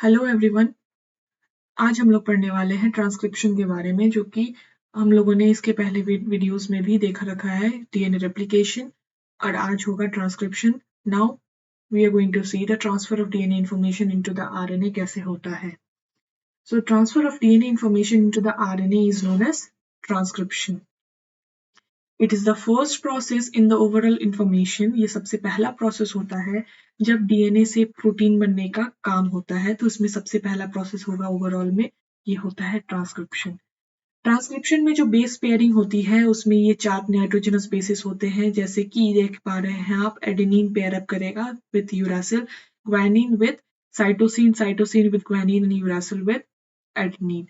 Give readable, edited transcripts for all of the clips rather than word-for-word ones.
Hello everyone. आज हम लोग पढ़ने वाले हैं ट्रांसक्रिप्शन के बारे में, जो कि हम लोगों ने इसके पहले वीडियोस में भी देखा रखा है, डीएनए रेप्लिकेशन। और आज होगा transcription. Now we are going to see the transfer of DNA information into the RNA कैसे होता है। So transfer of DNA information into the RNA is known as transcription. It is the first process in the overall information. ये सबसे पहला process होता है जब DNA से प्रोटीन बनने का काम होता है, तो इसमें सबसे पहला प्रोसेस होगा ओवरऑल में, ये होता है ट्रांसक्रिप्शन। ट्रांसक्रिप्शन में जो बेस पेयरिंग होती है उसमें ये 4 नाइट्रोजनस बेसिस होते हैं, जैसे कि देख पा रहे हैं आप। एडेनिन पेयर अप करेगा with uracil, guanine with cytosine, cytosine with guanine and uracil with adenine.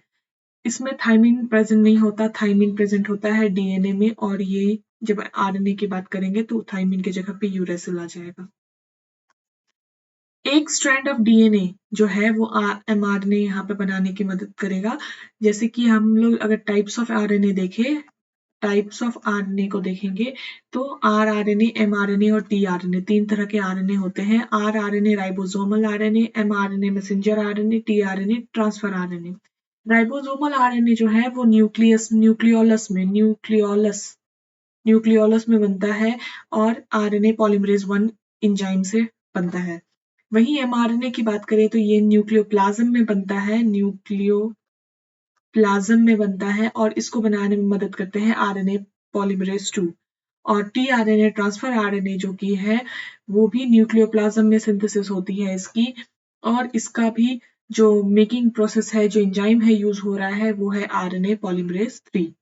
इसमें थाइमिन प्रेजेंट नहीं होता, थाइमिन प्रेजेंट होता है डीएनए में। और ये जब आरएनए की बात करेंगे तो थाइमिन की जगह पे यूरेसिल आ जाएगा। एक स्ट्रैंड ऑफ डीएनए जो है वो एमआरएनए यहाँ पे बनाने की मदद करेगा। जैसे कि हम लोग अगर टाइप्स ऑफ आरएनए देखें, टाइप्स ऑफ आरएनए को देखेंगे तो आरआरएनए, एमआरएनए और टीआरएनए, 3 तरह के आरएनए होते हैं। RRNA ribosomal RNA, mRNA messenger RNA, tRNA transfer RNA. Ribosomal RNA जो है वो न्यूक्लियोलस में बनता है और आरएनए पॉलीमरेज 1 एंजाइम से बनता है। वहीं एमआरएनए की बात करें तो ये न्यूक्लियोप्लाज्म में बनता है, और इसको बनाने में मदद करते हैं आरएनए पॉलीमरेज 2। और टीआरएनए ट्रांसफर आरएनए जो कि है वो भी न्यूक्लियोप्लाज्म में सिंथेसिस होती है इसकी, और इसका भी जो मेकिंग प्रोसेस है, जो एंजाइम है यूज हो रहा है, वो है आरएनए पॉलीमरेज 3।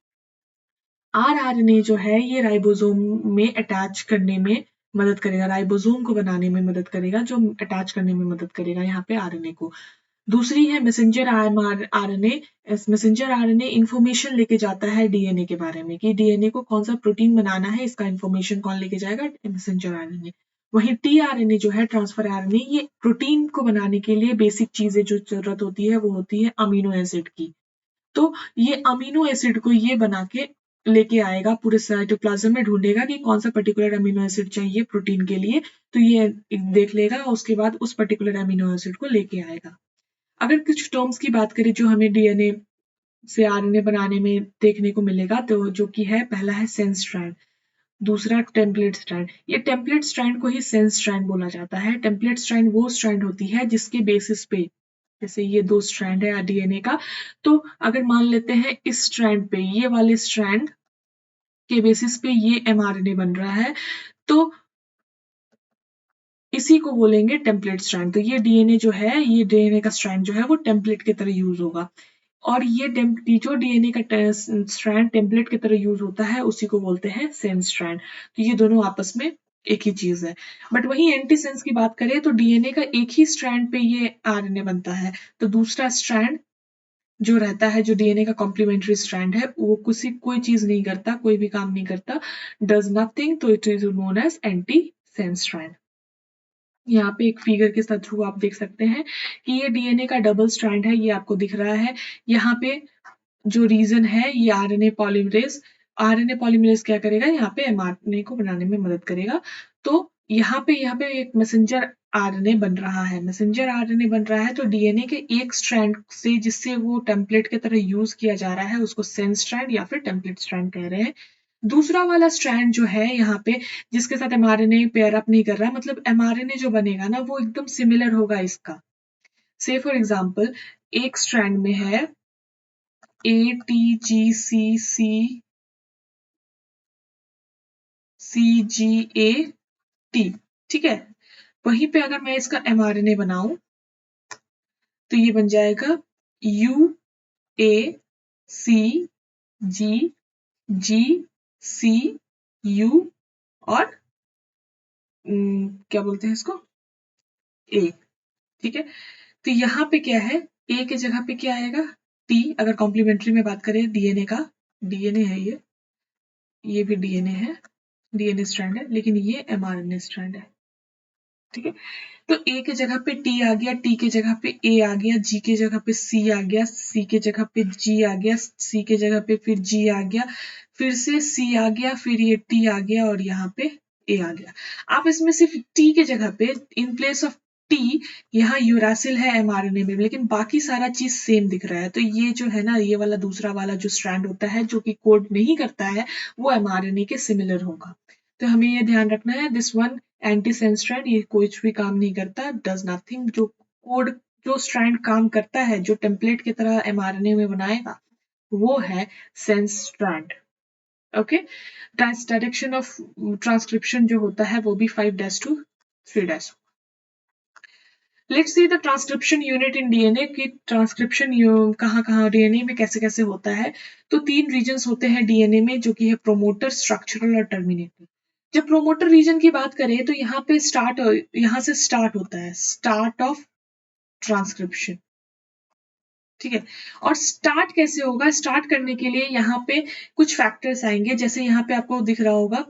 आरआरएनए जो है ये राइबोसोम में अटैच करने में मदद करेगा, राइबोसोम को बनाने में मदद करेगा, जो अटैच करने में मदद करेगा यहाँ पे आरएनए को। दूसरी है messenger RNA. Messenger RNA information लेके जाता है डीएनए के बारे में, कि डीएनए को कौन सा प्रोटीन बनाना है, इसका इंफॉर्मेशन कौन लेके जाएगा, मैसेंजर आरएनए। वहीं टीआरएनए जो है ट्रांसफर आरएनए, ये प्रोटीन को बनाने के लिए बेसिक चीजें जो जरूरत होती है वो होती है अमीनो एसिड की। तो ये अमीनो एसिड को ये बना के लेके आएगा, पूरे साइटोप्लाज्म में ढूंढेगा कि कौन सा पर्टिकुलर अमीनो एसिड चाहिए प्रोटीन के लिए, तो ये देख लेगा, उसके बाद उस पर्टिकुलर अमीनो एसिड को लेके आएगा। अगर कुछ टर्म्स की बात करें जो हमें डीएनए से आरएनए बनाने में देखने को मिलेगा, तो जो कि है, पहला है सेंस स्ट्रैंड, दूसरा टेम्पलेट स्ट्रैंड। ये टेम्पलेट स्ट्रैंड को ही सेंस स्ट्रैंड बोला जाता है। टेम्पलेट स्ट्रैंड वो स्ट्रैंड होती है जिसके बेसिस पे, जैसे ये 2 स्ट्रैंड है डीएनए का, तो अगर मान लेते हैं इस स्ट्रैंड पे, ये वाले स्ट्रैंड के बेसिस पे ये एमआरएनए बन रहा है, तो इसी को बोलेंगे टेम्पलेट स्ट्रैंड। तो ये डीएनए जो है, ये डीएनए का स्ट्रैंड जो है वो टेम्पलेट की तरह यूज होगा, और ये जो डीएनए का स्ट्रैंड टेम्पलेट की तरह यूज होता है उसी को बोलते हैं सेंस स्ट्रैंड। तो ये दोनों आपस में एक ही चीज है। बट वही एंटीसेंस की बात करें तो डीएनए का एक ही स्ट्रैंड पे ये आरएनए बनता है, तो दूसरा स्ट्रैंड जो रहता है, जो डीएनए का कॉम्प्लीमेंट्री स्ट्रैंड है, वो कोई चीज नहीं करता, कोई भी काम नहीं करता, डज नथिंग, तो it is known as anti sense strand. यहाँ पे एक फिगर के थ्रू आप देख सकते हैं कि ये डीएनए का डबल स्ट्रैंड है, ये आपको दिख रहा है। यहाँ पे जो रीजन है ये आरएनए पॉलीमरेज क्या करेगा, यहाँ पे एमआरएनए को बनाने में मदद करेगा। तो यहाँ पे एक मैसेंजर आरएनए बन रहा है, तो डीएनए के एक स्ट्रैंड से, जिससे वो टेम्पलेट की तरह यूज किया जा रहा है, उसको सेंस स्ट्रैंड या फिर टेम्पलेट स्ट्रैंड कह रहे हैं। दूसरा वाला स्ट्रैंड जो है यहाँ पे, जिसके साथ एमआरएनए पेयर अप नहीं कर रहा, मतलब एमआरएनए जो बनेगा ना वो एकदम सिमिलर होगा इसका। से फॉर एग्जाम्पल, एक स्ट्रैंड में है ATGCC CGAT, ठीक है। वहीं पे अगर मैं इसका एमआरएनए बनाऊं तो ये बन जाएगा UACGGCU और क्या बोलते हैं इसको, A, ठीक है। तो यहाँ पे क्या है, A के जगह पे क्या आएगा, T। अगर कॉम्प्लीमेंट्री में बात करें डीएनए का, डीएनए है ये भी डीएनए है, डीएनए स्ट्रैंड है, लेकिन ये एमआरएनए स्ट्रैंड है, ठीक है। तो ए के जगह पे टी आ गया, टी के जगह पे ए आ गया, जी के जगह पे सी आ गया, सी के जगह पे जी आ गया, सी के जगह पे फिर जी आ गया, फिर से सी आ गया, फिर ये टी आ गया और यहाँ पे ए आ गया। आप इसमें सिर्फ टी के जगह पे इन प्लेस ऑफ टी, यहाँ यूरासिल है mRNA में, लेकिन बाकी सारा चीज सेम दिख रहा है। तो ये जो है ना, ये वाला दूसरा वाला जो स्ट्रैंड होता है जो कि कोड नहीं करता है, वो mRNA के सिमिलर होगा। तो हमें ये ध्यान रखना है, this one anti sense strand, ये कुछ भी काम नहीं करता, डज नथिंग। जो कोड जो स्ट्रैंड काम करता है, जो टेम्पलेट की तरह mRNA में बनाएगा, वो है sense strand. Okay, direction of transcription जो होता है वो भी 5' to 3'। Let's see the transcription unit in DNA की ट्रांसक्रिप्शन कहाँ डीएनए में कैसे कैसे होता है। तो 3 रीजन्स होते हैं डीएनए में, जो कि है प्रोमोटर, स्ट्रक्चरल और टर्मिनेटर। जब प्रोमोटर रीजन की बात करें तो यहाँ पे यहाँ से स्टार्ट होता है, स्टार्ट ऑफ ट्रांसक्रिप्शन। ठीक है, और स्टार्ट कैसे होगा? स्टार्ट करने के लिए यहाँ पे कुछ फैक्टर्स आएंगे, जैसे यहाँ पे आपको दिख रहा होगा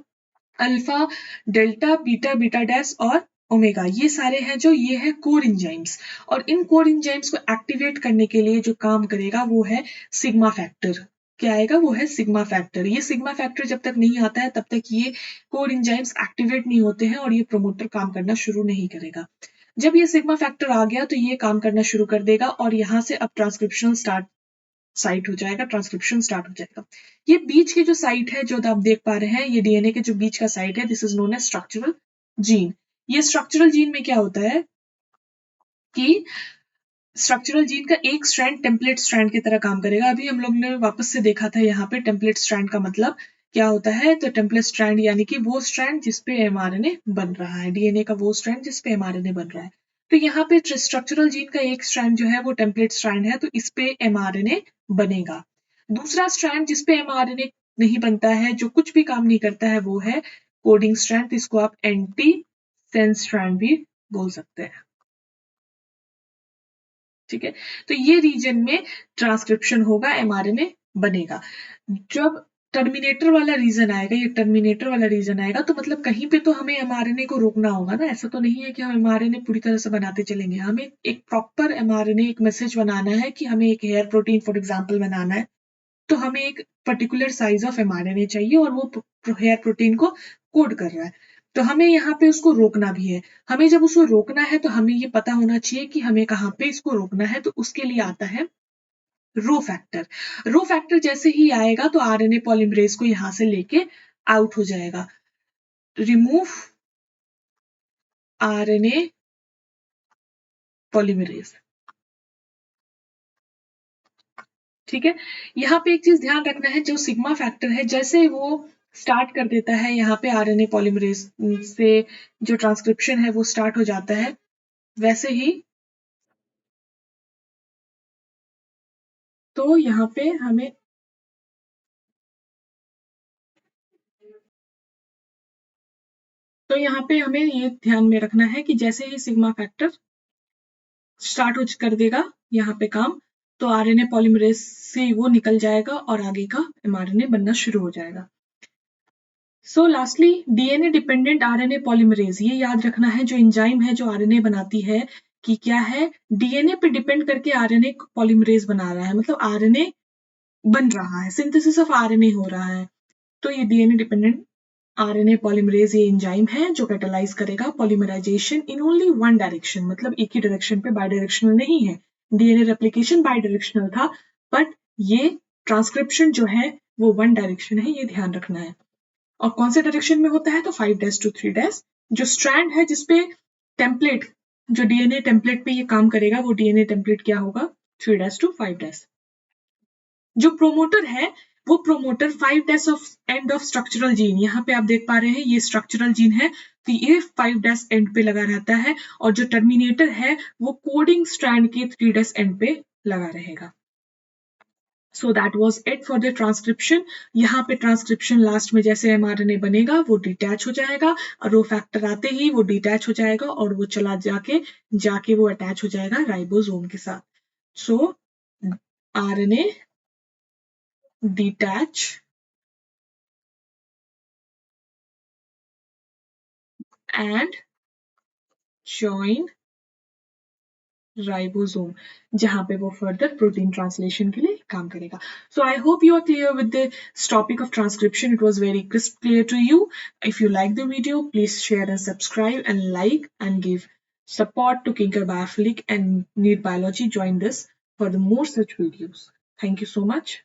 alpha, delta, beta, beta dash और ओमेगा, ये सारे हैं जो ये है कोर इंजाइम्स। और इन कोर इंजाइम्स को एक्टिवेट करने के लिए जो काम करेगा वो है सिग्मा फैक्टर। क्या आएगा? वो है सिग्मा फैक्टर। ये सिग्मा फैक्टर जब तक नहीं आता है तब तक ये कोर इंजाइम्स एक्टिवेट नहीं होते हैं और ये प्रोमोटर काम करना शुरू नहीं करेगा। जब ये सिग्मा फैक्टर आ गया तो ये काम करना शुरू कर देगा और यहाँ से अब ट्रांसक्रिप्शन साइट हो जाएगा, ट्रांसक्रिप्शन स्टार्ट हो जाएगा। ये बीच की जो साइट है जो आप देख पा रहे हैं, ये डीएनए के जो बीच का साइट है, this is known as structural gene. ये स्ट्रक्चरल जीन में क्या होता है कि स्ट्रक्चरल जीन का एक स्ट्रैंड टेम्पलेट स्ट्रैंड की तरह काम करेगा। अभी हम लोग ने वापस से देखा था यहाँ पे टेम्पलेट स्ट्रैंड का मतलब क्या होता है। तो टेम्पलेट स्ट्रैंड यानी कि वो स्ट्रैंड जिसपे एमआरएनए बन रहा है, डीएनए का वो स्ट्रैंड जिसपे एमआरएनए बन रहा है। तो यहाँ पे स्ट्रक्चरल जीन का एक स्ट्रैंड जो है वो टेम्पलेट स्ट्रैंड है, तो इस पे एमआरएनए बनेगा। दूसरा स्ट्रैंड जिसपे एमआरएनए नहीं बनता है, जो कुछ भी काम नहीं करता है, वो है कोडिंग स्ट्रैंड। इसको आप एंटी सेंस स्ट्रैंड भी बोल सकते हैं। ठीक है, तो ये रीजन में ट्रांसक्रिप्शन होगा, एमआरएनए बनेगा। जब टर्मिनेटर वाला रीजन आएगा, ये टर्मिनेटर वाला रीजन आएगा, तो मतलब कहीं पे तो हमें एमआरएनए को रोकना होगा ना। ऐसा तो नहीं है कि हम एमआरएनए पूरी तरह से बनाते चलेंगे। हमें एक प्रॉपर एमआरएनए, एक मैसेज बनाना है कि हमें एक हेयर प्रोटीन फॉर एग्जाम्पल बनाना है, तो हमें एक पर्टिकुलर साइज ऑफ एमआरएनए चाहिए और वो हेयर प्रोटीन को कोड कर रहा है। तो हमें यहाँ पे उसको रोकना भी है। हमें जब उसको रोकना है तो हमें ये पता होना चाहिए कि हमें कहाँ पे इसको रोकना है, तो उसके लिए आता है रो फैक्टर। रो फैक्टर जैसे ही आएगा तो आरएनए पॉलीमरेज को यहाँ से लेके आउट हो जाएगा। Remove RNA polymerase. ठीक है, यहाँ पे एक चीज ध्यान रखना है, जो सिग्मा फैक्टर है जैसे वो स्टार्ट कर देता है यहाँ पे आरएनए पॉलीमरेज से जो ट्रांसक्रिप्शन है वो स्टार्ट हो जाता है, वैसे ही तो यहाँ पे हमें ये ध्यान में रखना है कि जैसे ही सिग्मा फैक्टर स्टार्ट कर देगा यहाँ पे काम, तो आरएनए पॉलीमरेज से वो निकल जाएगा और आगे का एमआरएनए बनना शुरू हो जाएगा। सो lastly DNA dependent RNA polymerase, ये याद रखना है जो एंजाइम है जो आरएनए बनाती है कि क्या है, डीएनए पे डिपेंड करके आरएनए पॉलीमरेज बना रहा है, मतलब आरएनए बन रहा है, सिंथेसिस ऑफ आरएनए हो रहा है। तो ये डीएनए डिपेंडेंट आरएनए पॉलीमरेज ये एंजाइम है जो कैटालाइज करेगा polymerisation in only one direction, मतलब एक ही डायरेक्शन पे, बाय डायरेक्शनल नहीं है। डीएनए रेप्लिकेशन बाय डायरेक्शनल था, बट ये ट्रांसक्रिप्शन जो है वो वन डायरेक्शन है, ये ध्यान रखना है। और कौन से डायरेक्शन में होता है? तो 5' to 3'। जो स्ट्रैंड है जिसपे टेम्पलेट, जो डीएनए टेम्पलेट पे ये काम करेगा, वो डीएनए टेम्पलेट क्या होगा? 3' to 5'। जो प्रोमोटर है वो promoter 5' of end of structural gene, यहाँ पे आप देख पा रहे हैं ये स्ट्रक्चरल जीन है, तो ये 5' एंड पे लगा रहता है। और जो टर्मिनेटर है वो कोडिंग स्ट्रैंड के 3' एंड पे लगा रहेगा। So that was it for the transcription. यहाँ पे ट्रांसक्रिप्शन लास्ट में जैसे एमआरएनए बनेगा वो डिटैच हो जाएगा, और रो फैक्टर आते ही वो डिटैच हो जाएगा और वो चला जाके वो अटैच हो जाएगा राइबोसोम के साथ। सो RNA detach and join ribosome, जहां पे वो फर्दर प्रोटीन ट्रांसलेशन के लिए काम करेगा। So I hope you are clear with this topic of transcription. It was very crisp clear to you. If you like the video, please share and subscribe and like and give support to Kinker Biofilic and Need Biology, join this for the more such videos. Thank you so much.